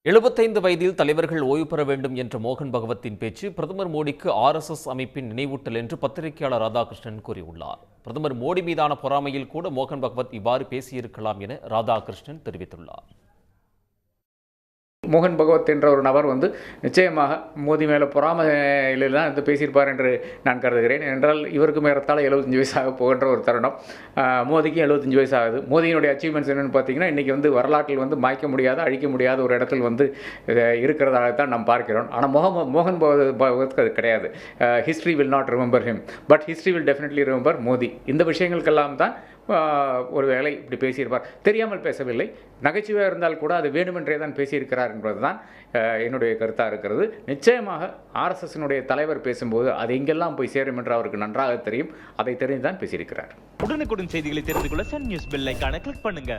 75 வயதில் தலைவர்கள் ஓய்வு பெற வேண்டும் என்ற மோகன் பகவத்தின் பேச்சு பிரதமர் மோடிக்கு RSS அமைப்பின் நினைவூட்டல் என்று பத்திரிகையாளர் ராதாகிருஷ்ணன் கூறியுள்ளார். பிரதமர் மோடி மீதான பொறாமையில் கூட மோகன் பகவத் இவ்வாறு பேசியிருக்கலாம் என ராதாகிருஷ்ணன் தெரிவித்துள்ளார். மோகன் பகவத் என்ற ஒரு நபர் நிச்சயமாக மோடி மேலே பொறாமையில் தான் பேசியிருப்பார் என்று நான் கருதுகிறேன். என்றால் இவருக்கு மேறத்தால் 75 வயசாக போகின்ற ஒரு தருணம். மோடிக்கு 75 வயசு ஆகுது. மோடியினுடைய அச்சீவ்மெண்ட்ஸ் என்னென்னு பார்த்தீங்கன்னா, இன்றைக்கி வரலாற்றில் மாய்க்க முடியாத, அழிக்க முடியாத ஒரு இடத்தில் இருக்கிறதாகத்தான் நாம் பார்க்கிறோம். ஆனால் மோகன் பகவத் அது கிடையாது. History will not remember him, but history will definitely remember Modi. இந்த விஷயங்களுக்கெல்லாம் தான் ஒரு வேளை இப்படி பேசியிருப்பார். தெரியாமல் பேசவில்லை. நகைச்சுவையாக இருந்தால் கூட அது வேண்டுமென்றே தான் பேசியிருக்கிறார் என்பது தான் என்னுடைய கருத்தாக இருக்கிறது. நிச்சயமாக RSSனுடைய தலைவர் பேசும்போது அது எங்கெல்லாம் போய் சேரும் என்று அவருக்கு நன்றாக தெரியும். அதை தெரிந்து தான் பேசியிருக்கிறார். உடனுக்குடன் செய்திகளை தெரிந்து கொள்ள சன் நியூஸ் பெல் ஐகானை கிளிக் பண்ணுங்க.